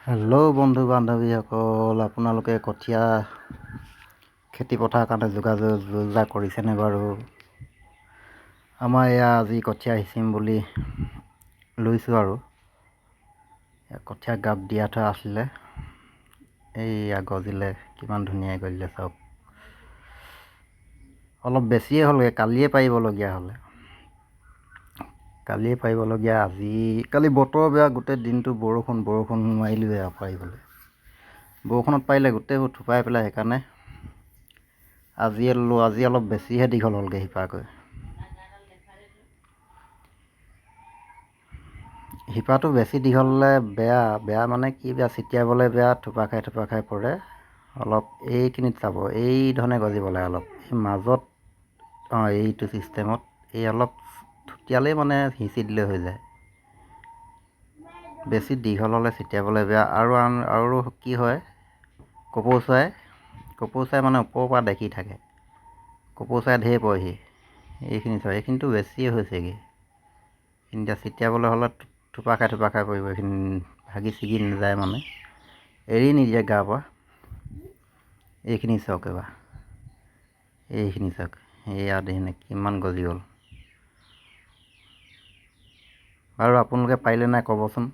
Hello' বন্ধু বান্ধৱীসকল, আপোনালোকে কঠীয়া খেতি পথাৰৰ কাৰণে যা কৰিছেনে বাৰু? আমাৰ এয়া আজি কঠীয়া সিঁচিম বুলি লৈছোঁ আৰু কঠীয়া গাপ দিয়া থোৱা আছিলে, এইয়া গজিলে, কিমান ধুনীয়া গজিলে চাওক। অলপ বেছিয়ে হ'লগৈ, কালিয়ে পাৰিবলগীয়া হ'লে। কালি বতৰ বেয়া, গোটেই দিনটো বৰষুণ নোৱাৰিলোৱে আৰু পাৰিবলৈ। বৰষুণত পাৰিলে গোটেইবোৰ থোপাই পেলাই, সেইকাৰণে আজি অলপ বেছিহে দীঘল হ'লগৈ শিপাকৈ। শিপাটো বেছি দীঘল হ'লে বেয়া মানে কি, ছিটিয়াবলৈ বেয়া, থোপা খাই পৰে। অলপ এইখিনিত চাব, এই ধৰণে গজিব লাগে অলপ, এই মাজত এইটো ছিষ্টেমত এই অলপ থুটিয়ালেই মানে সিঁচি দিলে হৈ যায়। বেছি দীঘল হ'লে ছিটিয়াবলৈ বেয়া। আৰু কি হয়, কপৌ চৰাই মানে ওপৰৰ পৰা দেখি থাকে, কপৌ চৰাই ঢেৰ পৰেহি। এইখিনিতো বেছিয়ে হৈছেগৈ। এতিয়া ছিটিয়াবলৈ হ'লে থোপা খাই পৰিব, এইখিনি ভাগি ছিগি নাযায়, মানে এৰি নিদিয়ে গাৰ পৰা। এইখিনি চাওক, এইখিনি চাওক, এয়া দেখিনে কিমান গজি গ'ল। আৰু আপোনালোকে পাৰিলে নাই ক'বচোন।